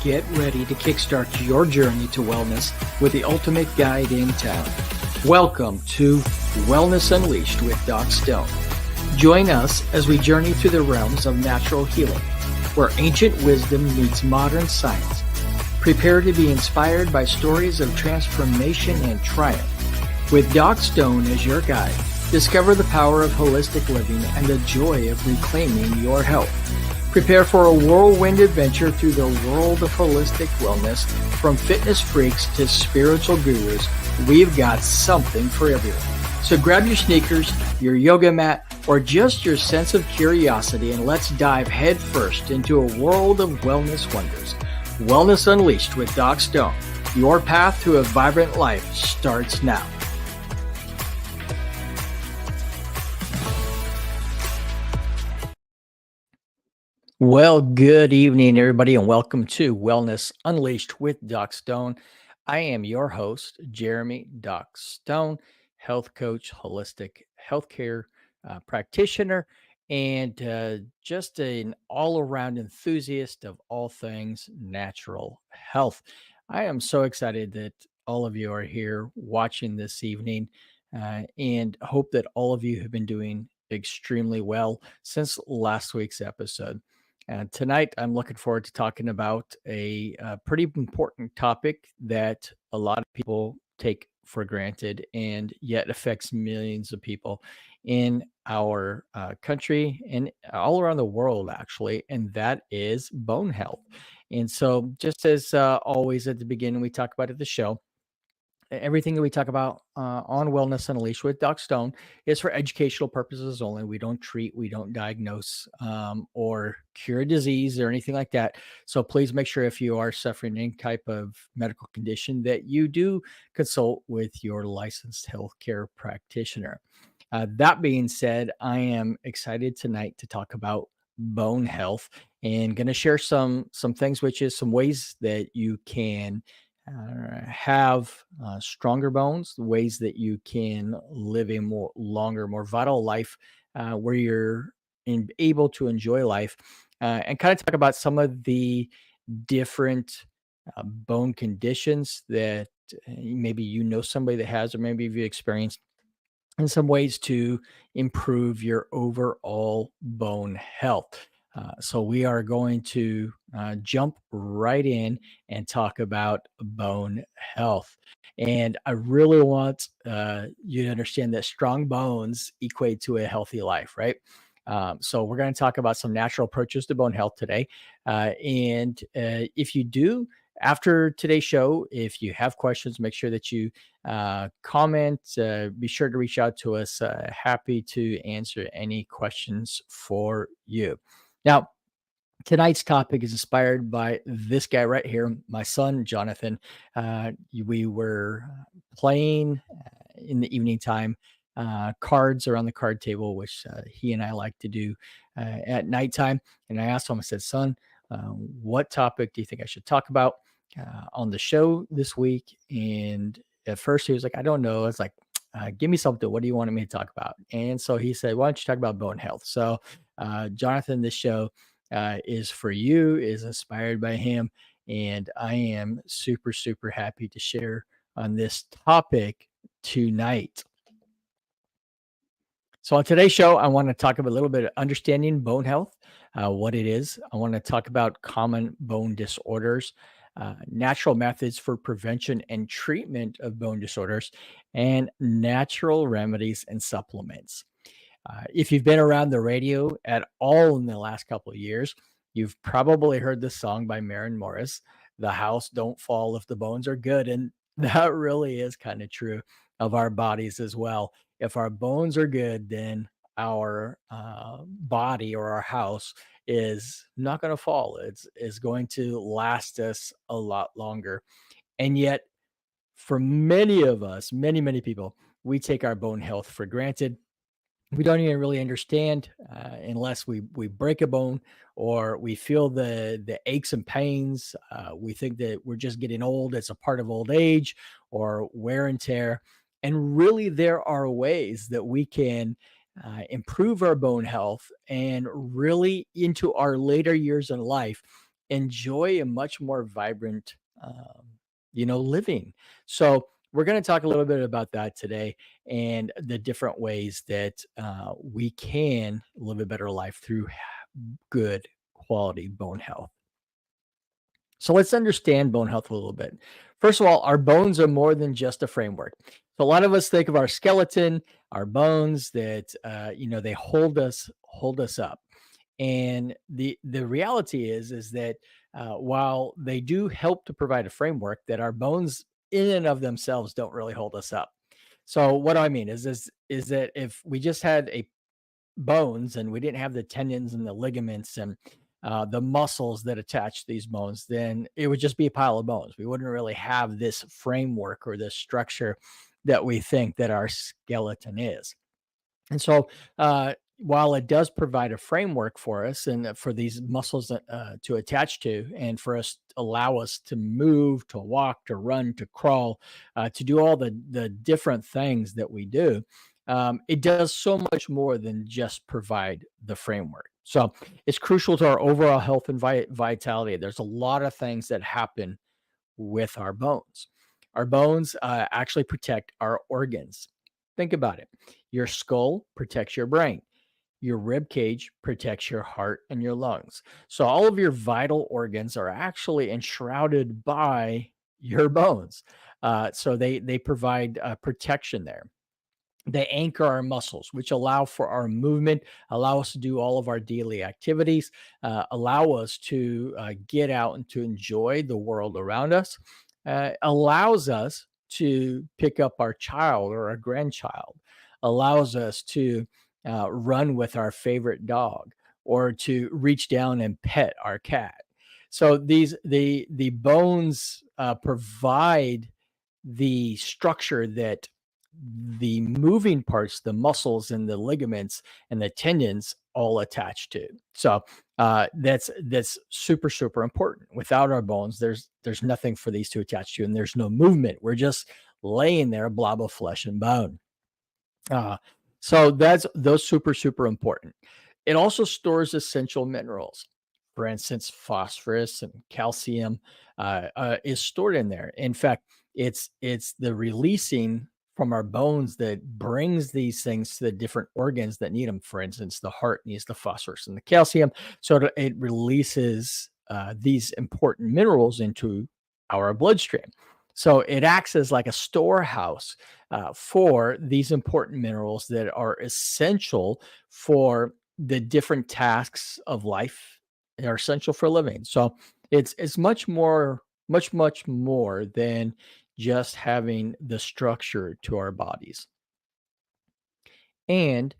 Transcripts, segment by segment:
Get ready to kickstart your journey to wellness with the ultimate guide in town. Welcome to Wellness Unleashed with Doc Stone. Join us as we journey through the realms of natural healing, where ancient wisdom meets modern science. Prepare to be inspired by stories of transformation and triumph. With Doc Stone as your guide, discover the power of holistic living and the joy of reclaiming your health. Prepare for a whirlwind adventure through the world of holistic wellness. From fitness freaks to spiritual gurus, we've got something for everyone. So grab your sneakers, your yoga mat, or just your sense of curiosity, and let's dive headfirst into a world of wellness wonders. Wellness Unleashed with Doc Stone. Your path to a vibrant life starts now. Well, good evening, everybody, and welcome to Wellness Unleashed with Doc Stone. I am your host, Jeremy Doc Stone, health coach, holistic healthcare practitioner, and just an all-around enthusiast of all things natural health. I am so excited that all of you are here watching this evening, and hope that all of you have been doing extremely well since last week's episode. And tonight, I'm looking forward to talking about a pretty important topic that a lot of people take for granted and yet affects millions of people in our country and all around the world, actually, and that is bone health. And so, just as always at the beginning, we talk about at the show, everything that we talk about on Wellness Unleashed with Doc Stone is for educational purposes only. We don't treat, we don't diagnose or cure disease or anything like that. So please make sure if you are suffering any type of medical condition that you do consult with your licensed healthcare practitioner. That being said, I am excited tonight to talk about bone health and going to share some things, which is some ways that you can have stronger bones, ways that you can live a more longer, more vital life where you're able to enjoy life, and kind of talk about some of the different bone conditions that maybe you know somebody that has, or maybe you've experienced, and some ways to improve your overall bone health. So we are going to jump right in and talk about bone health. And I really want you to understand that strong bones equate to a healthy life, right? So we're going to talk about some natural approaches to bone health today. And if you do, after today's show, if you have questions, make sure that you comment. Be sure to reach out to us. Happy to answer any questions for you. Now, tonight's topic is inspired by this guy right here, my son, Jonathan. We were playing in the evening time cards around the card table, which he and I like to do at nighttime. And I asked him, I said, son, what topic do you think I should talk about on the show this week? And at first he was like, I don't know. It's like, give me something. What do you want me to talk about? And so he said, why don't you talk about bone health? So, Jonathan, this show is for you, is inspired by him. And I am super, super happy to share on this topic tonight. So on today's show, I want to talk about a little bit of understanding bone health, what it is. I want to talk about common bone disorders, natural methods for prevention and treatment of bone disorders, and natural remedies and supplements. If you've been around the radio at all in the last couple of years, you've probably heard this song by Maren Morris, "The House Don't Fall If the Bones Are Good." And that really is kind of true of our bodies as well. If our bones are good, then our body or our house is not going to fall. It's going to last us a lot longer. And yet, for many of us, many people, we take our bone health for granted. We don't even really understand unless we break a bone or we feel the aches and pains. We think that we're just getting old. It's a part of old age or wear and tear. And really, there are ways that we can improve our bone health and really into our later years in life enjoy a much more vibrant, living. So we're going to talk a little bit about that today and the different ways that we can live a better life through good quality bone health. So let's understand bone health a little bit. First of all, our bones are more than just a framework. So a lot of us think of our skeleton, our bones that they hold us up. And the reality is that while they do help to provide a framework, that our bones in and of themselves don't really hold us up. So what do I mean is that if we just had a bones and we didn't have the tendons and the ligaments and the muscles that attach these bones, then it would just be a pile of bones. We wouldn't really have this framework or this structure that we think that our skeleton is. And so, while it does provide a framework for us and for these muscles to attach to, and for us allow us to move, to walk, to run, to crawl, to do all the different things that we do, it does so much more than just provide the framework. So it's crucial to our overall health and vitality. There's a lot of things that happen with our bones. Our bones actually protect our organs. Think about it. Your skull protects your brain. Your rib cage protects your heart and your lungs. So all of your vital organs are actually enshrouded by your bones. So they provide protection there. They anchor our muscles, which allow for our movement, allow us to do all of our daily activities, allow us to get out and to enjoy the world around us, allows us to pick up our child or our grandchild, allows us to run with our favorite dog or to reach down and pet our cat. So the bones provide the structure that the moving parts, the muscles and the ligaments and the tendons all attached to. So that's super super important. Without our bones, there's nothing for these to attach to, and there's no movement. We're just laying there, a blob of flesh and bone. Uh, so that's those super super important. It also stores essential minerals. For instance, phosphorus and calcium is stored in there. In fact, it's the releasing from our bones that brings these things to the different organs that need them. For instance, the heart needs the phosphorus and the calcium, so it releases these important minerals into our bloodstream. So it acts as like a storehouse for these important minerals that are essential for the different tasks of life and are essential for living. So it's much more than just having the structure to our bodies. And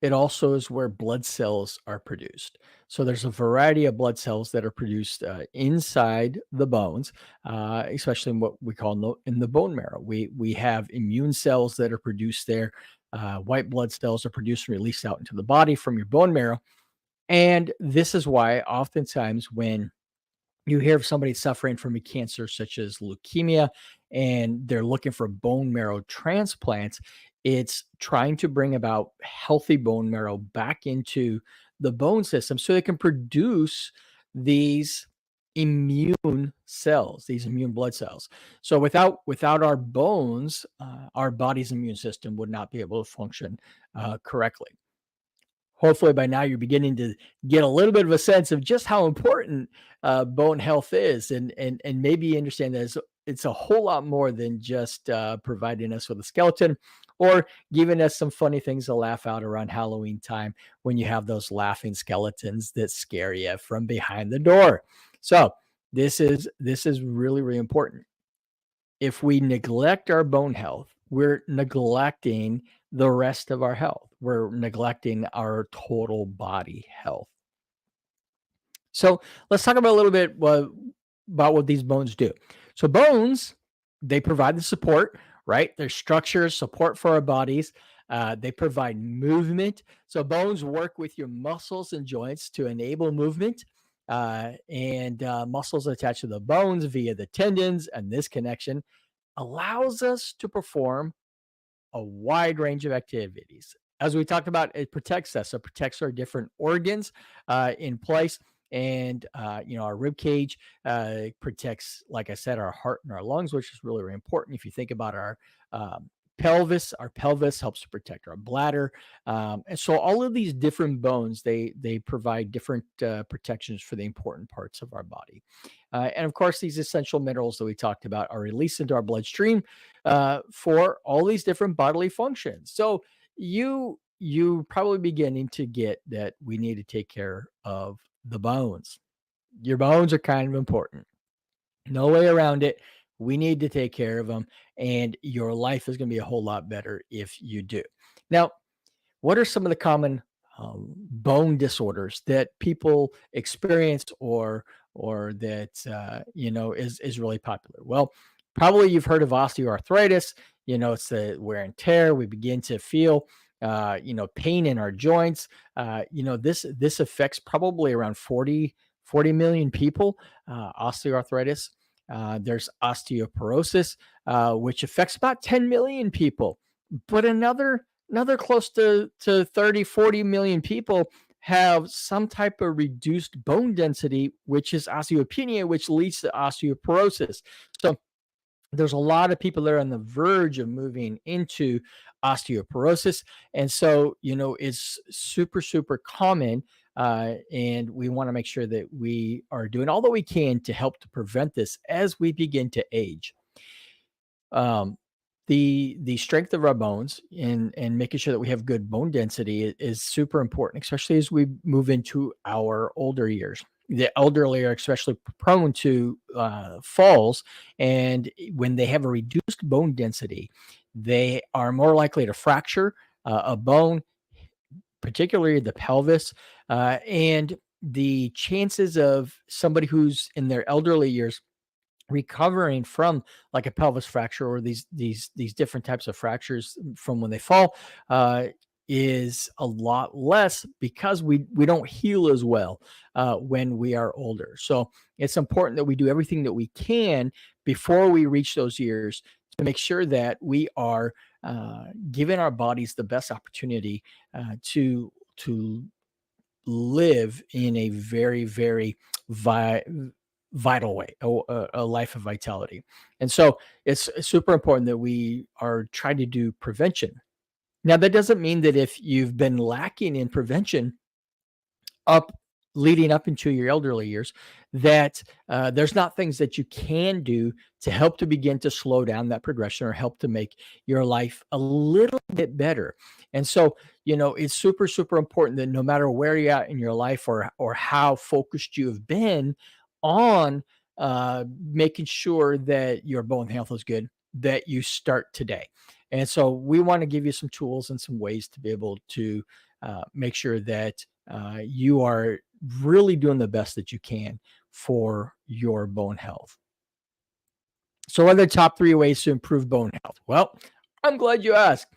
it also is where blood cells are produced. So there's a variety of blood cells that are produced inside the bones, especially in what we call in the bone marrow. We have immune cells that are produced there. White blood cells are produced and released out into the body from your bone marrow. And this is why oftentimes when you hear of somebody suffering from a cancer such as leukemia and they're looking for bone marrow transplants, it's trying to bring about healthy bone marrow back into the bone system so they can produce these immune cells, these immune blood cells. So without our bones, our body's immune system would not be able to function correctly. Hopefully by now you're beginning to get a little bit of a sense of just how important bone health is, and maybe you understand that it's a whole lot more than just providing us with a skeleton or giving us some funny things to laugh out around Halloween time when you have those laughing skeletons that scare you from behind the door. So this is really really important. If we neglect our bone health, we're neglecting the rest of our health. We're neglecting our total body health. So let's talk about a little bit about what these bones do. So bones, they provide the support, right? Their structure, support for our bodies. They provide movement. So bones work with your muscles and joints to enable movement. And muscles attached to the bones via the tendons, and this connection allows us to perform a wide range of activities. As we talked about, it protects us. It protects our different organs in place. And, our rib cage protects, like I said, our heart and our lungs, which is really, really important. If you think about our pelvis helps to protect our bladder. And so all of these different bones, they provide different protections for the important parts of our body. And of course, these essential minerals that we talked about are released into our bloodstream for all these different bodily functions. So you probably beginning to get that we need to take care of the bones. Your bones are kind of important. No way around it. We need to take care of them, and your life is going to be a whole lot better if you do. Now, what are some of the common bone disorders that people experience, or that is really popular? Well, probably you've heard of osteoarthritis. It's the wear and tear. We begin to feel pain in our joints. This affects probably around 40 million people. Osteoarthritis. There's osteoporosis, which affects about 10 million people. But another close to 30, 40 million people have some type of reduced bone density, which is osteopenia, which leads to osteoporosis. So there's a lot of people that are on the verge of moving into osteoporosis. And so, it's super, super common. And we want to make sure that we are doing all that we can to help to prevent this as we begin to age. Um, the strength of our bones and making sure that we have good bone density is super important, especially as we move into our older years. The elderly are especially prone to falls, and when they have a reduced bone density, they are more likely to fracture a bone, particularly the pelvis, and the chances of somebody who's in their elderly years recovering from like a pelvis fracture or these different types of fractures from when they fall is a lot less because we don't heal as well when we are older. So it's important that we do everything that we can before we reach those years to make sure that we are giving our bodies the best opportunity to live in a very, very vi- vital way, a life of vitality. And so it's super important that we are trying to do prevention. Now, that doesn't mean that if you've been lacking in prevention up leading up into your elderly years, that there's not things that you can do to help to begin to slow down that progression or help to make your life a little bit better. And so, it's super, super important that no matter where you're at in your life, or how focused you have been on making sure that your bone health is good, that you start today. And so we want to give you some tools and some ways to be able to make sure that you are really doing the best that you can for your bone health. So, what are the top 3 ways to improve bone health? Well, I'm glad you asked.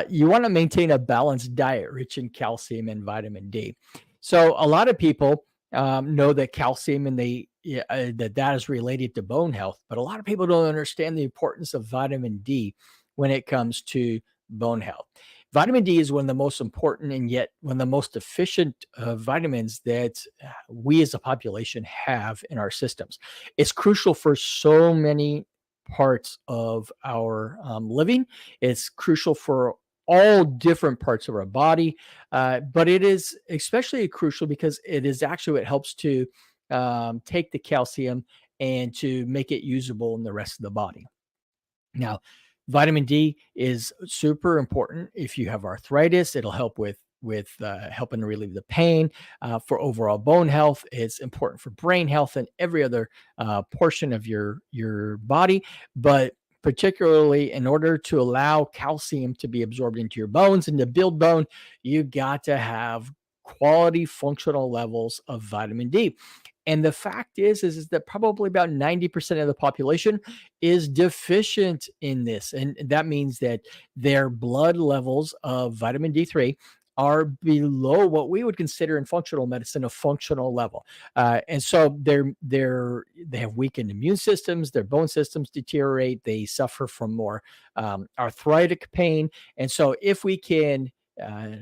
You want to maintain a balanced diet rich in calcium and vitamin D. So, a lot of people know that calcium and that is related to bone health, but a lot of people don't understand the importance of vitamin D when it comes to bone health. Vitamin D is one of the most important and yet one of the most efficient vitamins that we as a population have in our systems. It's crucial for so many parts of our living. It's crucial for all different parts of our body, but it is especially crucial because it is actually what helps to take the calcium and to make it usable in the rest of the body. Now, vitamin D is super important if you have arthritis. It'll help with helping to relieve the pain. For overall bone health, it's important for brain health and every other portion of your body. But particularly in order to allow calcium to be absorbed into your bones and to build bone, you got to have quality functional levels of vitamin D. And the fact is that probably about 90% of the population is deficient in this. And that means that their blood levels of vitamin D3 are below what we would consider in functional medicine a functional level, and so they have weakened immune systems. Their bone systems deteriorate. They suffer from more arthritic pain, and so if we can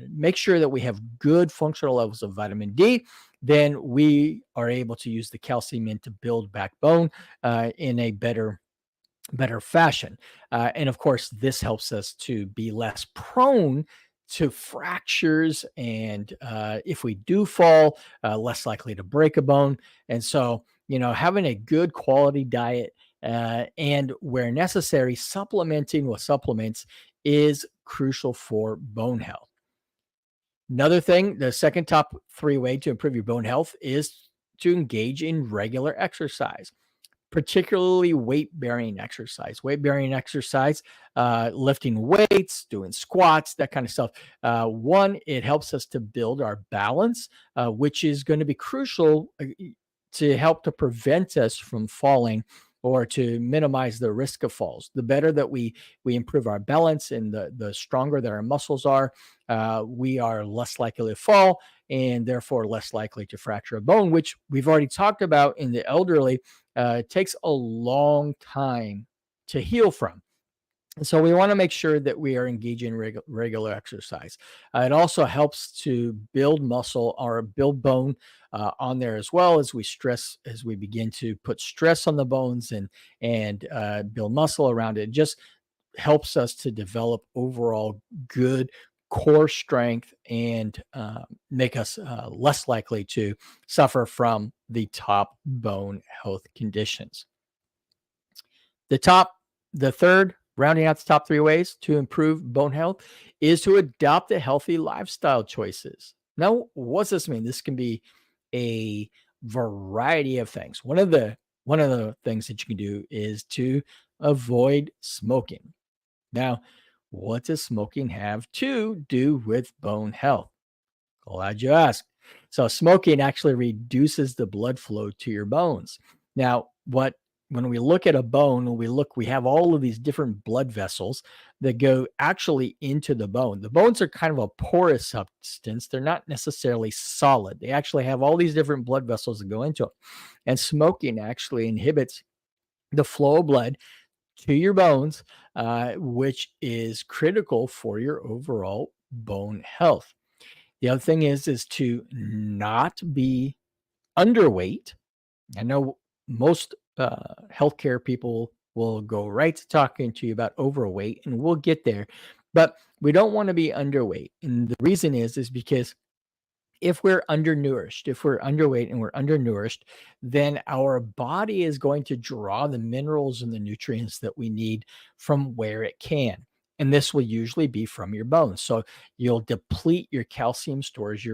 make sure that we have good functional levels of vitamin D, then we are able to use the calcium in to build backbone in a better fashion. And of course, this helps us to be less prone to fractures. And if we do fall, less likely to break a bone. And so, having a good quality diet and where necessary, supplementing with supplements is crucial for bone health. Another thing, the second top three way to improve your bone health is to engage in regular exercise, particularly weight-bearing exercise. Weight-bearing exercise, lifting weights, doing squats, that kind of stuff. One, it helps us to build our balance, which is going to be crucial to help to prevent us from falling or to minimize the risk of falls. The better that we improve our balance and the stronger that our muscles are, we are less likely to fall and therefore less likely to fracture a bone, which we've already talked about in the elderly. It takes a long time to heal from. And so we want to make sure that we are engaging in regular exercise. It also helps to build muscle or build bone on there as well as we begin to put stress on the bones and build muscle around it. It just helps us to develop overall good core strength and make us less likely to suffer from the top bone health conditions. The top, the third, rounding out the top three ways to improve bone health is to adopt a healthy lifestyle choices. Now, what's this mean? This can be a variety of things. One of the things that you can do is to avoid smoking. Now, what does smoking have to do with bone health? Glad you asked. So smoking actually reduces the blood flow to your bones. Now, when we look at a bone, we have all of these different blood vessels that go actually into the bone. The bones are kind of a porous substance. They're not necessarily solid. They actually have all these different blood vessels that go into it. And smoking actually inhibits the flow of blood to your bones, which is critical for your overall bone health. The other thing is to not be underweight. I know most healthcare people will go right to talking to you about overweight, and we'll get there, but we don't want to be underweight. And the reason is because if we're undernourished, if we're underweight and we're undernourished, then our body is going to draw the minerals and the nutrients that we need from where it can. And this will usually be from your bones. So you'll deplete your calcium stores,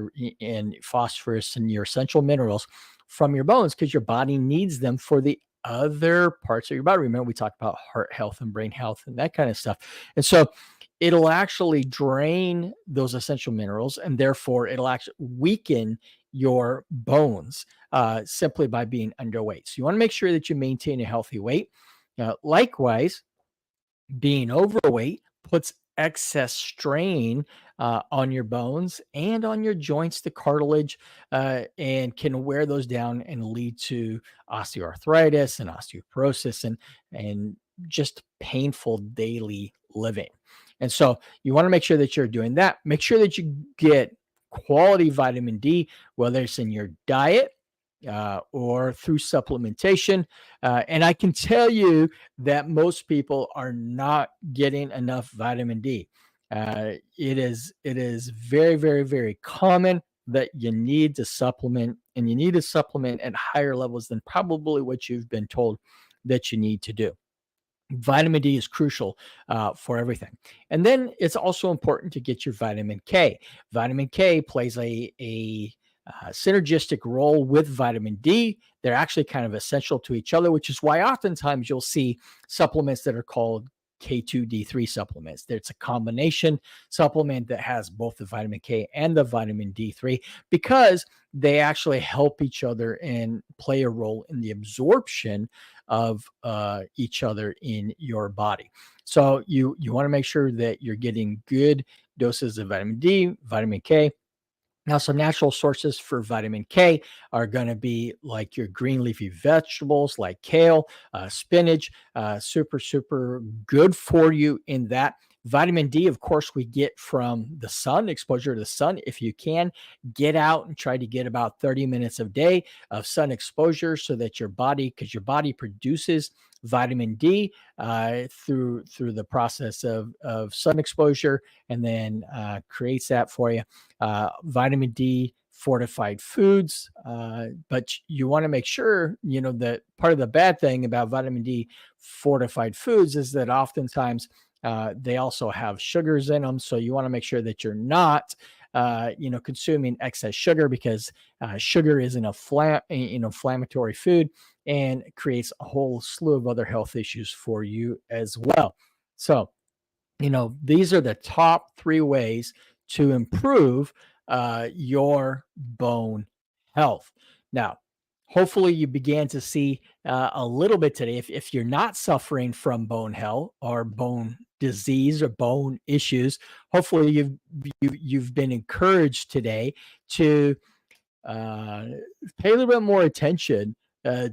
and phosphorus and your essential minerals from your bones because your body needs them for the other parts of your body. Remember, we talked about heart health and brain health and that kind of stuff. And so it'll actually drain those essential minerals and therefore it'll actually weaken your bones simply by being underweight. So you want to make sure that you maintain a healthy weight. Likewise, being overweight puts excess strain on your bones and on your joints, the cartilage, and can wear those down and lead to osteoarthritis and osteoporosis and just painful daily living. And so you want to make sure that you're doing that. Make sure that you get quality vitamin D, whether it's in your diet or through supplementation. And I can tell you that most people are not getting enough vitamin D. It is very, very, very common that you need to supplement, and you need to supplement at higher levels than probably what you've been told that you need to do. Vitamin D is crucial for everything. And then it's also important to get your vitamin K. Vitamin K plays a synergistic role with vitamin D. They're actually kind of essential to each other, which is why oftentimes you'll see supplements that are called K2D3 supplements. It's a combination supplement that has both the vitamin K and the vitamin D3 because they actually help each other and play a role in the absorption of each other in your body. So you want to make sure that you're getting good doses of vitamin D, vitamin K, Now, some natural sources for vitamin K are going to be like your green leafy vegetables like kale, spinach, super good for you in that. Vitamin D, of course, we get from the sun, exposure to the sun. If you can, get out and try to get about 30 minutes a day of sun exposure so that your body, because your body produces vitamin D through the process of sun exposure and then creates that for you. Vitamin D fortified foods. But you want to make sure, that part of the bad thing about vitamin D fortified foods is that oftentimes they also have sugars in them. So you want to make sure that you're not, consuming excess sugar because sugar is an inflammatory food and creates a whole slew of other health issues for you as well. So, these are the top 3 ways to improve your bone health. Now, hopefully, you began to see a little bit today. If you're not suffering from bone health or bone disease or bone issues, hopefully you've been encouraged today to uh, pay a little bit more attention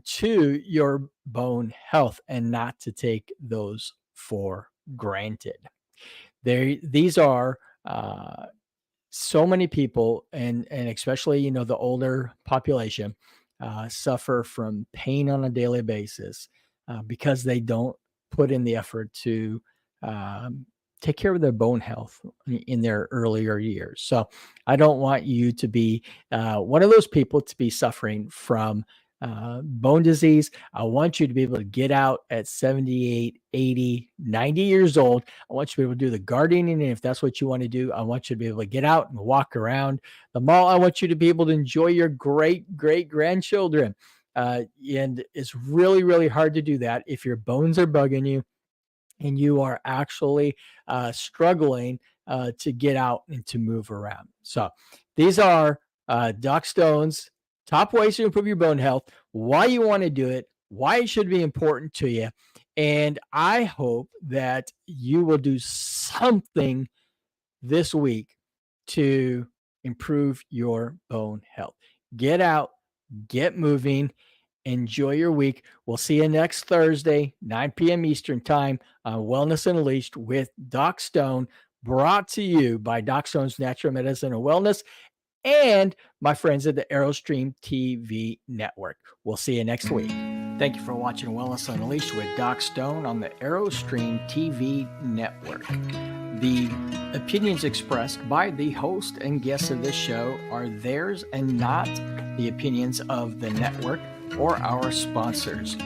to your bone health and not to take those for granted. These are so many people, and especially the older population, suffer from pain on a daily basis because they don't put in the effort to um, take care of their bone health in their earlier years. So I don't want you to be one of those people to be suffering from bone disease. I want you to be able to get out at 78, 80, 90 years old. I want you to be able to do the gardening. And if that's what you want to do, I want you to be able to get out and walk around the mall. I want you to be able to enjoy your great grandchildren. And it's really hard to do that if your bones are bugging you and you are actually struggling to get out and to move around. So these are Doc Stone's top ways to improve your bone health, why you want to do it, why it should be important to you. And I hope that you will do something this week to improve your bone health. Get out, get moving, enjoy your week. We'll see you next Thursday, 9 p.m. Eastern Time on Wellness Unleashed with Doc Stone, brought to you by Doc Stone's Natural Medicine and Wellness and my friends at the Aerostream TV Network. We'll see you next week. Thank you for watching Wellness Unleashed with Doc Stone on the Aerostream TV Network. The opinions expressed by the host and guests of this show are theirs and not the opinions of the network or our sponsors.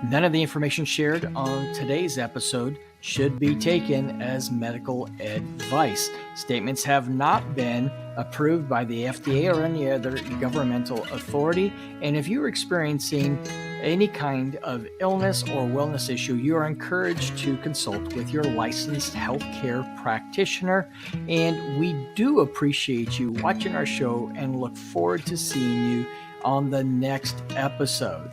None of the information shared on today's episode should be taken as medical advice. Statements have not been approved by the FDA or any other governmental authority. And if you're experiencing any kind of illness or wellness issue, you are encouraged to consult with your licensed healthcare practitioner. And we do appreciate you watching our show and look forward to seeing you on the next episode.